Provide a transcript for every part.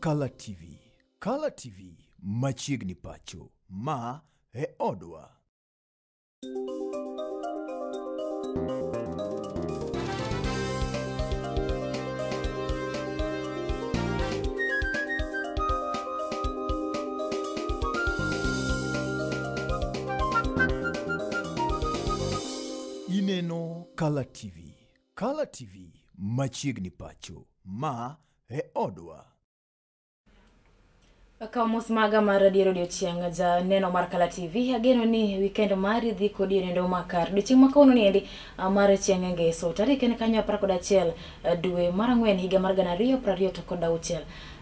Color TV. Color TV machiegni pacho ma e odwa. Ineno Color TV. Color TV machiegni pacho ma e odwa. Kamos maga mar diero chieng' ja neno mar Color TV ageno ni weekend mari dhi kodi nendo makar chieng' makono niendi mar chieng' ngeso tarik en kanyo 11 dwe mar 4 higa mar 2026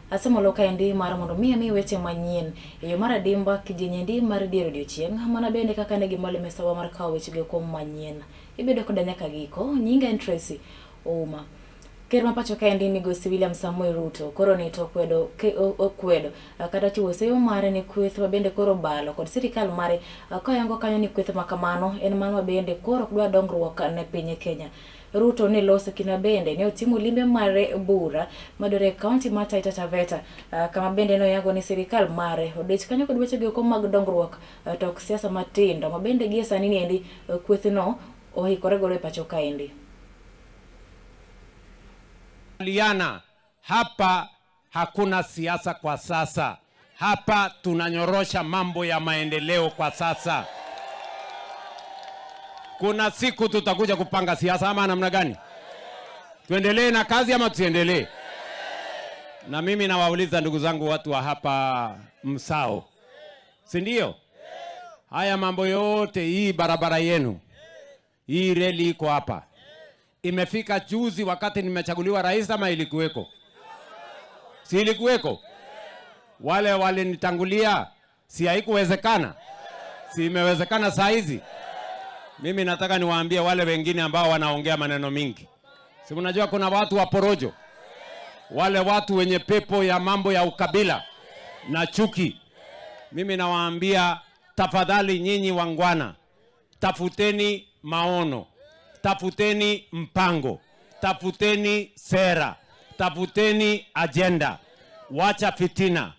asemolo kaendi mar mondo mi weche manyien yo mar adimba kijinyendi mar diero chieng' mana bende kaka ne gimole mesawa mar kawo weche go kom manyien ibedo koda nyaka giko nyinga en Tracy Ouma. Ker mapacho kaendi Migosi William Samoei Ruto koro ni to okwedo kata chiwo seyo mare ni kweth mabende koro balo kod sirikal mare kayango kanyo ni kweth makamano en mano mabende koro dwa dongruok ne piny Kenya. Ruto ni loso kina bende ne otimo limbe mare bura madore county ma Taita Taveta kama bende no yango ni sirikal mare odich kanyo kod weche go mag dongruok to siasa matindo mabende gie sani niendi kweth no ohikore golo e pacho kaendi. Liana, hapa hakuna siasa kwa sasa. Hapa tunanyorosha mambo ya maendeleo kwa sasa. Kuna siku tutakuja kupanga siasa ama namna gani? Tuendelee na kazi ama tuendelee? Na mimi nawauliza ndugu zangu watu wa hapa Msao. Si ndio? Haya mambo yote, hii barabara yenu, hii reli iko hapa. Imefika juzi wakati nimechaguliwa rais ama ilikuweko? Si ilikuweko? Wale walinitangulia si haikuwezekana? Si imewezekana saa hizi? Mimi nataka niwaambie wale wengine ambao wanaongea maneno mingi. Si unajua kuna watu wa porojo. Wale watu wenye pepo ya mambo ya ukabila na chuki. Mimi nawaambia tafadhali nyinyi wangwana, tafuteni maono. Tafuteni mpango, tafuteni sera, tafuteni agenda. Wacha fitina,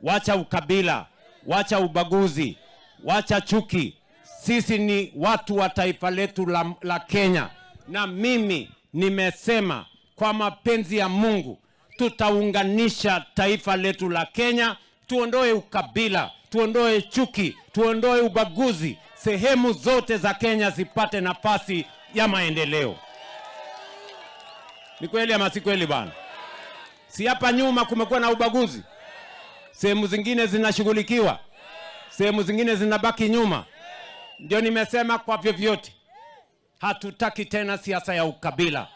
wacha ukabila, wacha ubaguzi, wacha chuki. Sisi ni watu wa taifa letu la Kenya. Na mimi nimesema kwa mapenzi ya Mungu tutaunganisha taifa letu la Kenya, tuondoe ukabila, tuondoe chuki, tuondoe ubaguzi. Sehemu zote za Kenya zipate nafasi ya maendeleo. Ni kweli ama si kweli bwana? Si hapa nyuma kumekuwa na ubaguzi? Sehemu zingine zinashughulikiwa, sehemu zingine zinabaki nyuma. Ndio nimesema kwa vyovyote hatutaki tena siasa ya ukabila.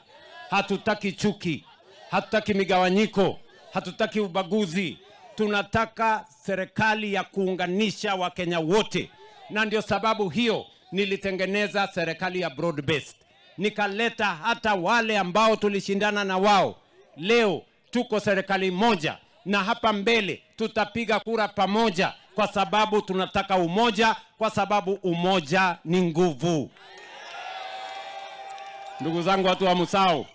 Hatutaki chuki, hatutaki migawanyiko, hatutaki ubaguzi. Tunataka serikali ya kuunganisha Wakenya wote. Na ndio sababu hiyo nilitengeneza serikali ya broad based. Nikaleta hata wale ambao tulishindana na wao. Leo tuko serikali moja na hapa mbele tutapiga kura pamoja kwa sababu tunataka umoja, kwa sababu umoja ni nguvu. Ndugu zangu watu wa Msao,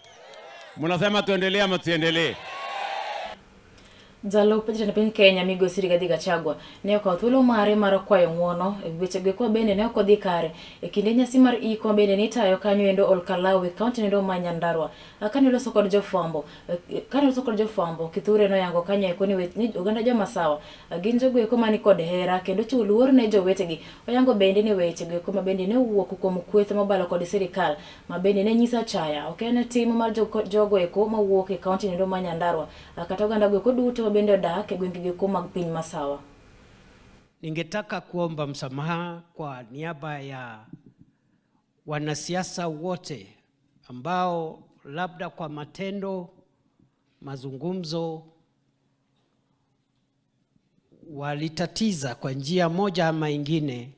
mnasema tuendelee ama tuendelee? Jalo pejana na piny Kenya Migosi Rigathi Gachagua ne okawo thuolo mare mar kwayo ng'uono weche go kwa bende ne okodhi kare kinde nyasi mar iko bende ni tayo kanyo endo Olkalawi county endo ma Nyandarua kane loso kod jofwambo Kithure no yango kanyo eko ni oganda joma sawa gin jogo eko mani kod hera kendo chiwo luor ne jowetegi oyango bende ni weche go eko ma bende ne wuok kuom kweth mobalo kod sirikal ma bende ne nyisa chaya okene timo mar jogo eko ma wuok e county endo ma Nyandarua kata oganda go eko duto bende odak e gwenge go mag piny masawa. Ningetaka kuomba msamaha kwa niaba ya wanasiasa wote ambao labda kwa matendo, mazungumzo walitatiza kwa njia moja ama ingine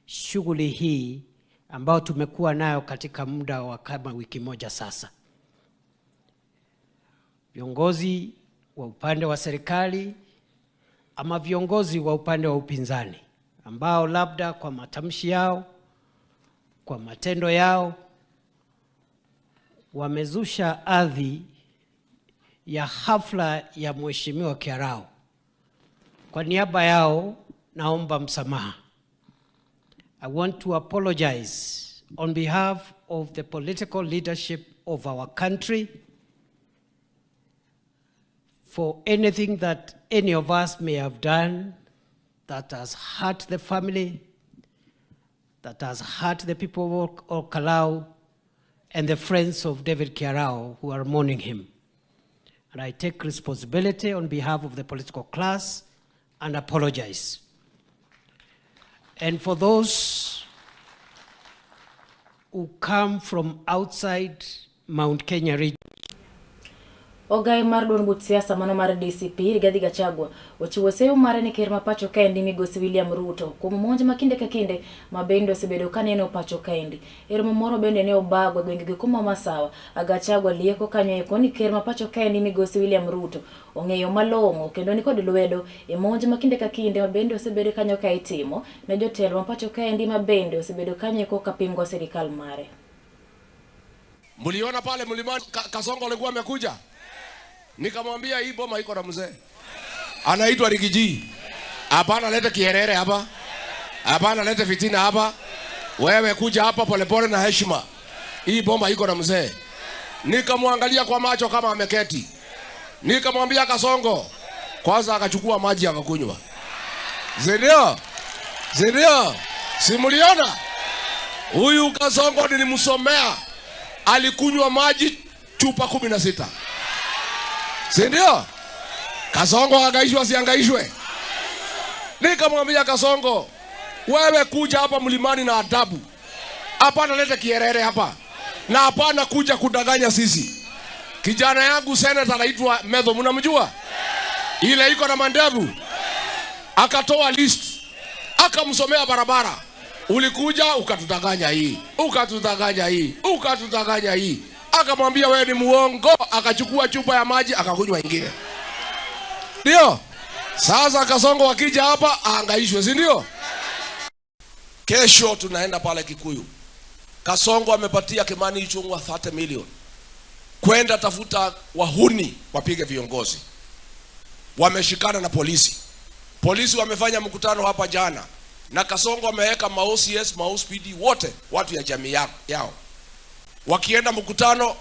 shughuli hii ambao tumekuwa nayo katika muda wa kama wiki moja sasa. Viongozi wa upande wa serikali ama viongozi wa upande wa upinzani ambao labda kwa matamshi yao, kwa matendo yao wamezusha adhi ya hafla ya Mheshimiwa Kiarao. Kwa niaba yao naomba msamaha. I want to apologize on behalf of the political leadership of our country for anything that any of us may have done that has hurt the family, that has hurt the people of Kalau and the friends of David Kiarao who are mourning him. And I take responsibility on behalf of the political class and apologize. And for those who come from outside Mount Kenya region, Ogai mar duond buch siasa mano mar DCP Rigathi Gachagua ochiwo seyo mare ni ker ma pacho kaendi Migosi William Ruto kuom monj makinde ka kinde mabende osebedo kaneno pacho kaendi. Romo moro bende ne obagwa gwenge kuma Masawa. Gachagua lieko kanyo eko ni ker ma pacho kaendi Migosi William Ruto ong'eyo malong'o kendo ni kod lwedo e monj makinde ka kinde mabende osebedo kanyo ka itimo ne jotelo ma pacho kaendi mabende osebedo kanyo eko kapingo serikal mare. Muliona pale mlimani Kasongo alikuwa amekuja. Nikamwambia hii boma iko na mzee. Anaitwa Rigiji. Hapana lete kiherere hapa. Hapana lete fitina hapa. Wewe kuja hapa polepole na heshima. Hii boma iko na mzee. Nikamwangalia kwa macho kama ameketi. Nikamwambia Kasongo. Kwanza akachukua maji akakunywa. Zedio. Simuliona? Huyu Kasongo nilimsomea. Alikunywa maji chupa 16. Sindio? Kasongo angaishwe asiangaishwe. Nikamwambia Kasongo, wewe kuja hapa mlimani na adabu. Hapana lete kierere hapa. Na hapana kuja kudanganya sisi. Kijana yangu senator anaitwa Medho, mnamjua? Ile iko na mandevu. Akatoa list. Akamsomea barabara. Ulikuja ukatudanganya hii. Ukatudanganya hii. Akamwambia wewe ni muongo, akachukua chupa ya maji akakunywa ingine. Ndio? Sasa Kasongo akija hapa aangaishwe, si ndio? Kesho tunaenda pale Kikuyu. Kasongo amepatia Kimani Ichung'wah 30 million. Kwenda tafuta wahuni wapige viongozi. Wameshikana na polisi. Polisi wamefanya mkutano hapa jana. Na Kasongo ameweka ma-OCS, ma-OPD wote watu ya jamii yao. Wakienda mkutano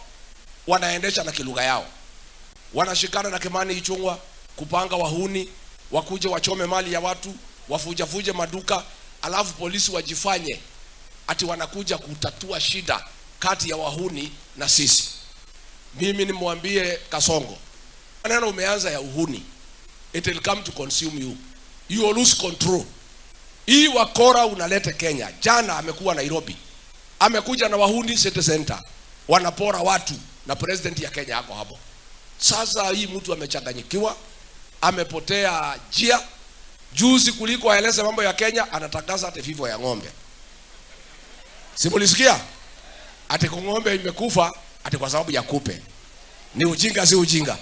wanaendesha na kilugha yao. Wanashikana na Kimani Ichung'wah kupanga wahuni wakuje wachome mali ya watu, wafuje maduka, alafu polisi wajifanye ati wanakuja kutatua shida kati ya wahuni na sisi. Mimi nimwambie Kasongo, maneno umeanza ya uhuni, it will come to consume you. You will lose control. Hii wakora unalete Kenya. Jana amekuwa Nairobi. Amekuja na wahuni City Center. Wanapora watu na president ya Kenya hako hapo. Sasa hii mtu amechanganyikiwa, amepotea njia. Juzi kuliko aeleze mambo ya Kenya anatangaza ati vifo ya ng'ombe. Simulisikia? Ati ng'ombe imekufa ati kwa sababu ya kupe. Ni ujinga si ujinga.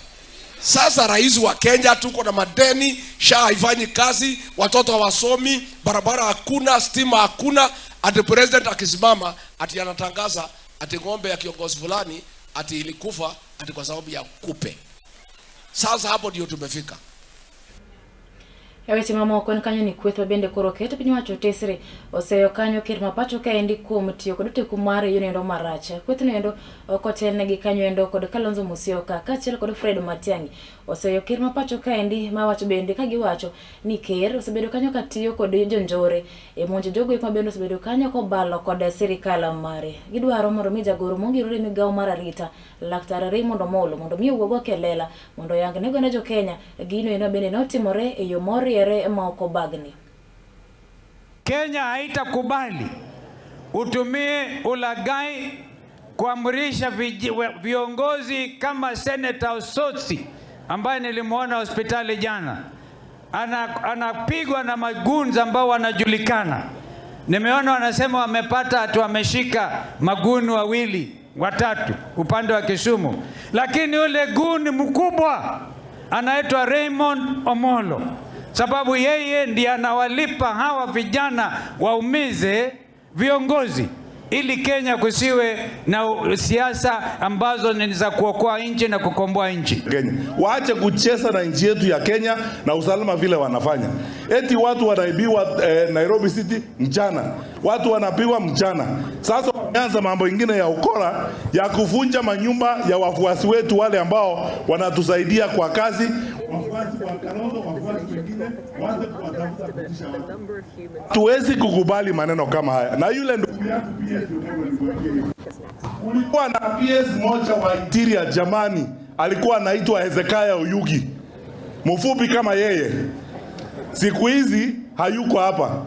Sasa rais wa Kenya tuko na madeni, SHA haifanyi kazi, watoto hawasomi, barabara hakuna, stima hakuna, ati president akisimama ati anatangaza ati ng'ombe ya kiongozi fulani ati ilikufa ati kwa sababu ya kupe. Sasa hapo ndio tumefika. Yawe mama ko kanyo ni kwetho bende koroketo piny wacho tesre oseyo kanyo ker mapacho kaendi kuom tiyo kod teku mare yonendo maracha kwetho nendo okotelne gi kanyo endo kod Kalonzo Musyoka kaachiel kod Fred Matiang'i oseyo ker mapacho kaendi mawacho bende ka giwacho ni ker osebedo kanyo katiyo kod jonjore e monjo jogo eko bende osebedo kanyo kobalo kod sirikal mare. Gidwaro mondo mi jagoro mongirore migawo mar arita Laktar Raymond Omolo mondo mi owuogo kelela mondo yang nego ne jo Kenya gino eno bende notimore e yo mori maoko bagni. Kenya haitakubali utumie ulagai kuamrisha viongozi kama Senator Osotsi ambaye nilimuona hospitali jana. Anapigwa na magunzi ambao wanajulikana. Nimeona wanasema wamepata atu wameshika maguni watatu upande wa Kisumu. Lakini ule guni mkubwa anaitwa Raymond Omolo. Sababu yeye ndiye anawalipa hawa vijana waumize viongozi. ili Kenya kusiwe na siasa ambazo ni za kuokoa nchi na kukomboa nchi. Kenya waache kucheza na nchi yetu ya Kenya na usalama vile wanafanya. Eti watu wanaibiwa Nairobi City mchana, watu wanapigwa mchana. Sasa wameanza mambo mengine ya ukora ya kuvunja manyumba ya wafuasi wetu wale ambao wanatusaidia kwa kazi. Wafuasi wa Kalonzo, wafuasi wengine waanze kuwatafuta kutisha watu. Tuwezi kukubali maneno kama haya. Na yule ndugu yangu PS kulikuwa na PS moja wa interior jamani, alikuwa anaitwa Hezekiah Oyugi, mfupi kama yeye. Siku hizi hayuko hapa.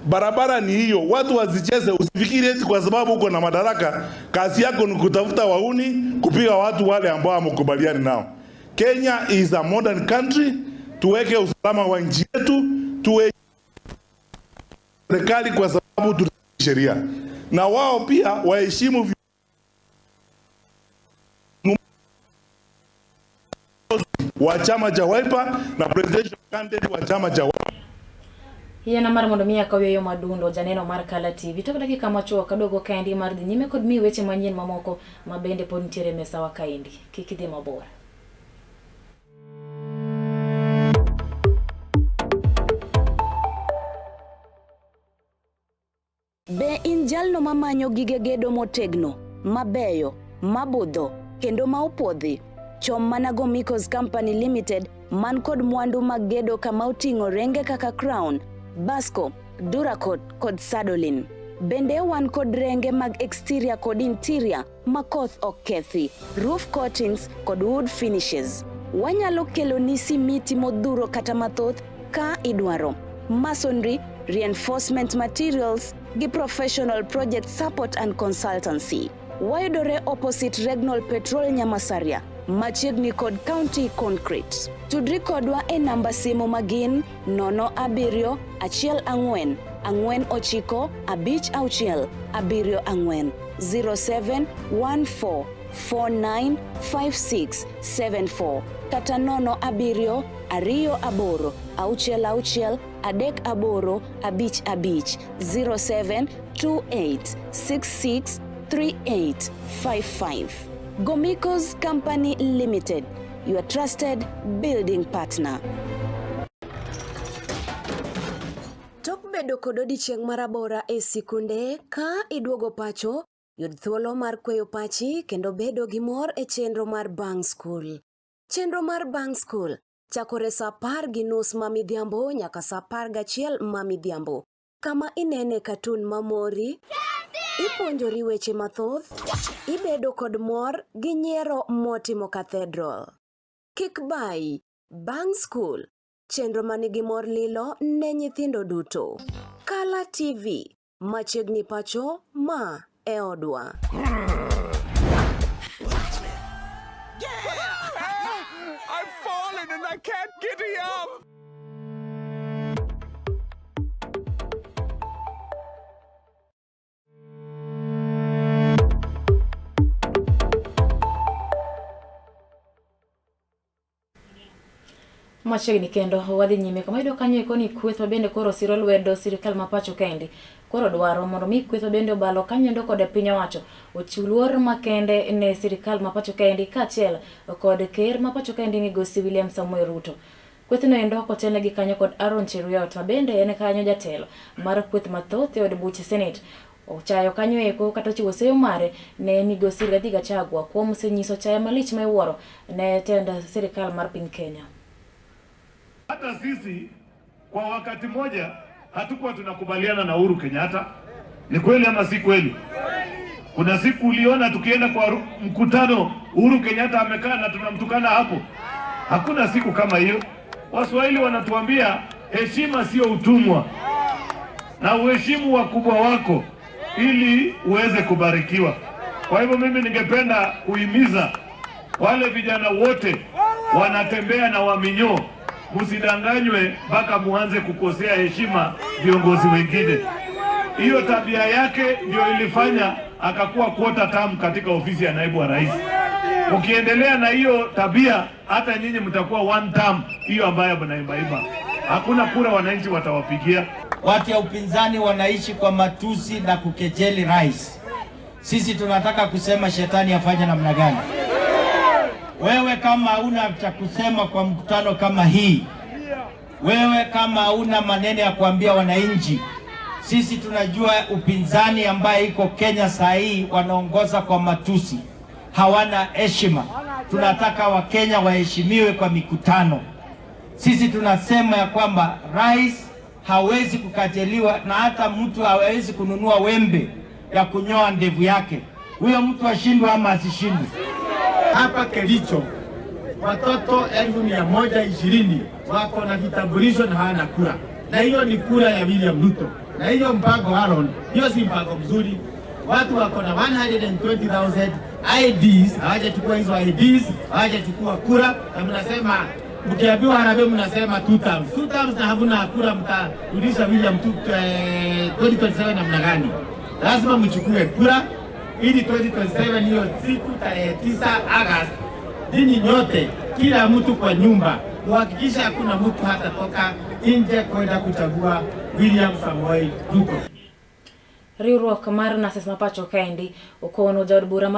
Barabara ni hiyo, watu wazicheze. Usifikiri eti kwa sababu uko na madaraka kazi yako ni kutafuta wauni, kupiga watu wale ambao hamkubaliani nao. Kenya is a modern country. Tuweke usalama wa nchi yetu, tuwe serikali kwa sababu tuna sheria, na wao pia waheshimu wa chama cha Wiper na presidential candidate wa chama cha Wiper. Hiya na mar mondo miya kawiyo madundo janeno mar Kala TV. Tok dakika machuok kadogo kaendi mar dhi nyime kod mi weche manyien mamoko mabende pod nitiere mesa wa kaendi. Kik idhi mabor. Be in jalno mamanyo gige gedo motegno, mabeyo, mabudho, kendo maopodhi? Chom mana Gomikos Company Limited man kod mwandu mag gedo kama oting'o renge kaka Crown, Basco, Duracot kod Sadolin. Bende wan kod renge mag exterior kod interior makoth ok kethi, roof coatings kod wood finishes. Wanyalo kelo ni simiti modhuro kata mathoth ka idwaro. Masonry, reinforcement materials gi professional project support and consultancy. Wayudore opposite Regnal Petrol Nyamasaria, machiegni kod County Concrete. Tudri kodwa e namba simu magin 07 14 49 56 74 0714 495674 kata 07 28 66 38 55 0728 66 3855. Gomikos Company Limited, your trusted building partner. Tok bedo kod odiochieng' marabora e sikunde ka iduogo pacho, yud thuolo mar kweyo pachi kendo bedo gi mor e chenro mar Bang School. Chenro mar Bang School chakore saa 10:30 mamidhiambo nyaka saa 11 mamidhiambo. Kama inene katun mamori, ipuonjori weche mathoth, ibedo kod mor gi nyiero motimo Cathedral. Kik bai, Bang School, chenro manigi mor lilo ne nyithindo duto. Kala TV, machiegni pacho ma e odwa. I've fallen and I can't get up. Machiegni kendo wadhi nyime kama ido kanyo ikoni kwetho bende koro siro lwedo sirikal mapacho kendi. Koro dwaro mondo mi kwetho bende obalo kanyo ndo kod piny owacho ochiw luor makende ne sirikal mapacho kendi kaachiel kod ker mapacho kendi Migosi William Samoei Ruto. Kwethno endo kotelne gi kanyo kod Aaron Cheruiyot bende en kanyo jatelo mar kweth mathoth e od buche Senate. Ochayo kanyo eko kata chiwo seyo mare ne Migosi Rigathi Gachagua kuom senyiso chaya malich ma iwuoro ne tend sirikal mar piny Kenya. Hata sisi kwa wakati moja hatukuwa tunakubaliana na Uhuru Kenyatta. Ni kweli ama si kweli? Kuna siku uliona tukienda kwa mkutano Uhuru Kenyatta amekaa na tunamtukana hapo. Hakuna siku kama hiyo. Waswahili wanatuambia heshima sio utumwa. Na uheshimu wakubwa wako ili uweze kubarikiwa. Kwa hivyo mimi ningependa kuhimiza wale vijana wote wanatembea na waminyo, msidanganywe mpaka muanze kukosea heshima viongozi wengine. Hiyo tabia yake ndio ilifanya akakuwa quota term katika ofisi ya naibu wa rais. Ukiendelea na hiyo tabia, hata nyinyi mtakuwa one term, hiyo ambayo mnaimba. Hakuna kura wananchi watawapigia. Watu ya upinzani wanaishi kwa matusi na kukejeli rais. Sisi tunataka kusema shetani afanye namna gani? Wewe kama hauna cha kusema kwa mkutano kama hii, wewe kama hauna maneno ya kuambia wananchi, sisi tunajua upinzani ambaye iko Kenya saa hii wanaongoza kwa matusi, hawana heshima. Tunataka Wakenya waheshimiwe kwa mikutano. Sisi tunasema ya kwamba rais hawezi kukataliwa na hata mtu hawezi kununua wembe ya kunyoa ndevu yake. Huyo mtu ashindwe ama asishindwe. Hapa Kericho watoto 120,000 wako na vitambulisho na hawana kura, na hiyo ni kura ya William Ruto. Na hiyo mpango Aaron, hiyo si mpango mzuri. Watu wako na 120,000 IDs, hawajachukua hizo IDs, hawajachukua kura, na mnasema mkiambiwa harambee mnasema 2 terms. 2 terms na havuna kura, mtarudisha William 2027 namna gani? Lazima mchukue kura ili 2027 hiyo siku tarehe 9 Agosti, dini nyote, kila mtu kwa nyumba, kuhakikisha hakuna mtu hata toka nje kwenda kuchagua William Samoei Ruto. Riwruok mar Nurses mapacho kendi okono jaod bura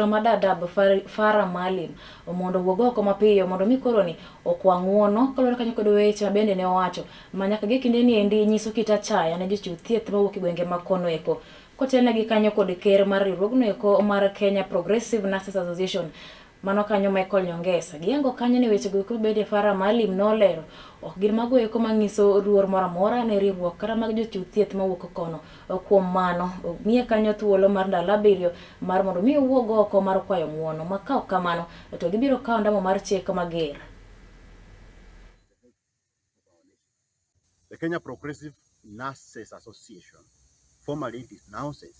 madadab Farah Maalim mondo wuog oko mapiyo mondo mi koroni okwang'uono kalore kanyo kod weche mabende ne owacho manyaka gi kinde ni endi nyiso kita chaya ne jochiw thieth mawuok e gwenge makono eko kotelnegi kanyo kod ker mar riwruogno eko mar Kenya Progressive Nurses Association mano kanyo Michael Nyongesa giango kanyo ni weche go bende Farah Maalim nolero ok gin mago eko manyiso ruor moro amora ne riwruok kata mag jochiw thieth mawuok kono kuom mano miye kanyo thuolo mar ndalo 7 mar mondo mi owuog oko mar kwayo ng'uono makaw kamano to gibiro kawo ndamo mar chik mager. The Kenya Progressive Nurses Association formally denounces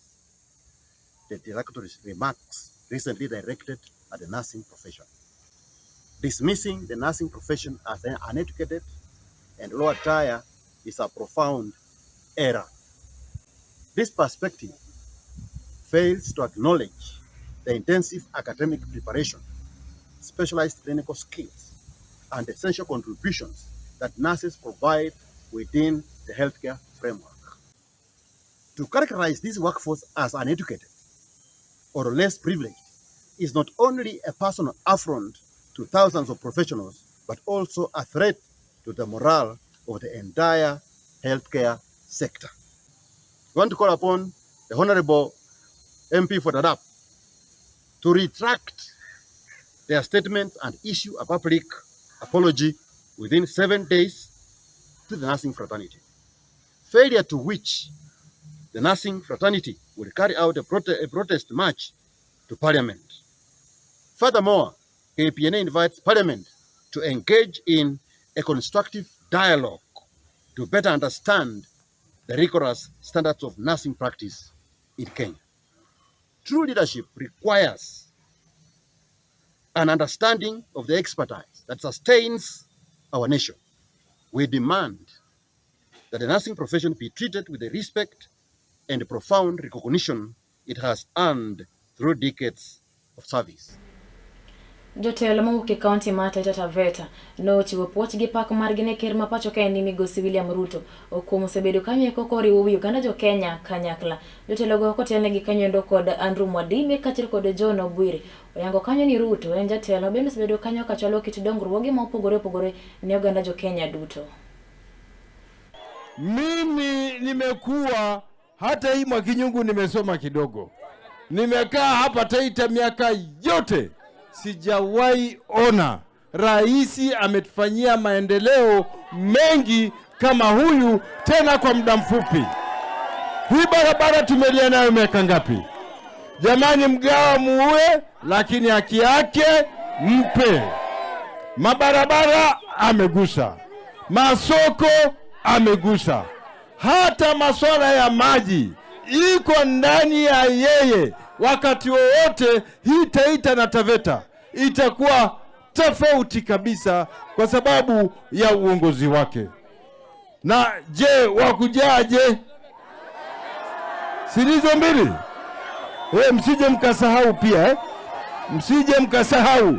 the derogatory remarks recently directed at the nursing profession, dismissing the nursing profession as uneducated and low tier is a profound error. This perspective fails to acknowledge the intensive academic preparation, specialized clinical skills, and essential contributions that nurses provide within the healthcare framework. To characterize this workforce as uneducated or less privileged is not only a personal affront to thousands of professionals, but also a threat to the morale of the entire healthcare sector. We want to call upon the Honorable MP for Dadaab to retract their statement and issue a public apology within 7 days to the nursing fraternity. Failure to which the nursing fraternity will carry out a protest march to Parliament. Furthermore, KPNA invites Parliament to engage in a constructive dialogue to better understand the rigorous standards of nursing practice in Kenya. True leadership requires an understanding of the expertise that sustains our nation. We demand that the nursing profession be treated with the respect and the profound recognition it has earned through decades of service. Jotelo mawuok e kaunti mar Taita Taveta nochiwo puoch gi pak margi ne ker mapacho ka en Migosi William Ruto okuom osebedo kanyo eko koriwo Uganda jo Kenya kanyakla. Jotelo go kotelnegi kanyo endo kod Andrew Mwadime kaachiel kod John Obwire oyango kanyo ni Ruto en jatelo bende osebedo kanyo kachalo kit dongruoge ma opogore ne Uganda jo Kenya duto. Mimi nimekuwa hata hii Mwakinyungu nimesoma kidogo. Nimekaa hapa Taita miaka yote. Sijawahi ona raisi ametufanyia maendeleo mengi kama huyu tena kwa muda mfupi. Hii barabara tumelia nayo miaka ngapi? Jamani, mgawa muue, lakini haki yake mpe. Mabarabara amegusa, masoko amegusa, hata masuala ya maji iko ndani ya yeye. Wakati wowote hii Taita na Taveta itakuwa tofauti kabisa kwa sababu ya uongozi wake. Na je, wakujaje? Silizo mbili. Msije mkasahau pia msije mkasahau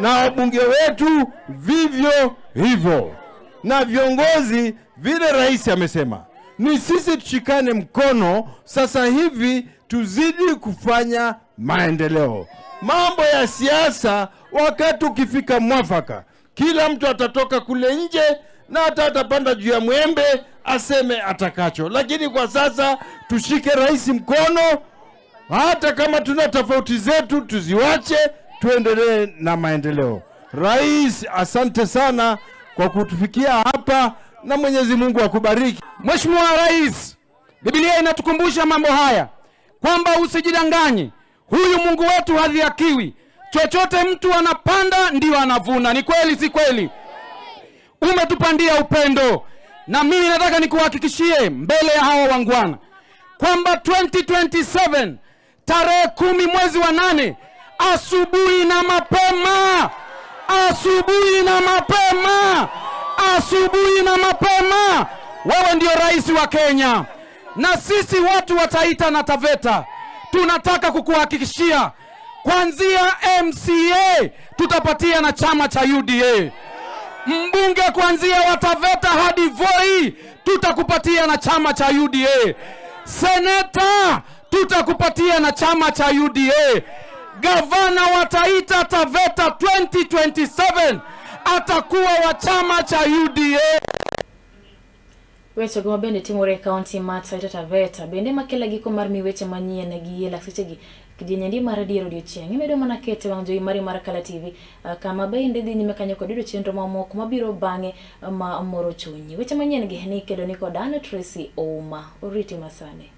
na wabunge wetu vivyo hivyo. Na viongozi vile rais amesema. Ni sisi tushikane mkono sasa hivi tuzidi kufanya maendeleo. Mambo ya siasa, wakati ukifika mwafaka, kila mtu atatoka kule nje na atapanda juu ya mwembe aseme atakacho. Lakini kwa sasa tushike rais mkono, hata kama tuna tofauti zetu tuziwache, tuendelee na maendeleo. Rais, asante sana kwa kutufikia hapa na Mwenyezi Mungu akubariki. Mheshimiwa Rais, Biblia inatukumbusha mambo haya kwamba usijidanganye. Huyu Mungu wetu hadhihakiwi. Chochote mtu anapanda ndio anavuna. Ni kweli si kweli? Umetupandia upendo. Na mimi nataka nikuhakikishie mbele ya hawa wangwana kwamba 2027 tarehe 10 mwezi wa 8 asubuhi na mapema, wewe ndio rais wa Kenya. Na sisi watu wa Taita na Taveta tunataka kukuhakikishia kuanzia MCA tutapatia na chama cha UDA. Mbunge kuanzia wa Taveta hadi Voi tutakupatia na chama cha UDA. Seneta tutakupatia na chama cha UDA. Gavana wa Taita Taveta 2027 atakuwa wa chama cha UDA. Weche go bende timore county ma Taita Taveta bende makela giko mar mi weche manyie na giela sechegi kidienyendi mar diero odiochieng' imedo mana kete wang' jowi mari mar Kala TV kama bende dhi nyime kanyo kod chenro mamoko mabiro bang'e ma moro chunyi. Weche manyien gi ni kedo ni kod Anne Tracy Ouma. Oriti masane.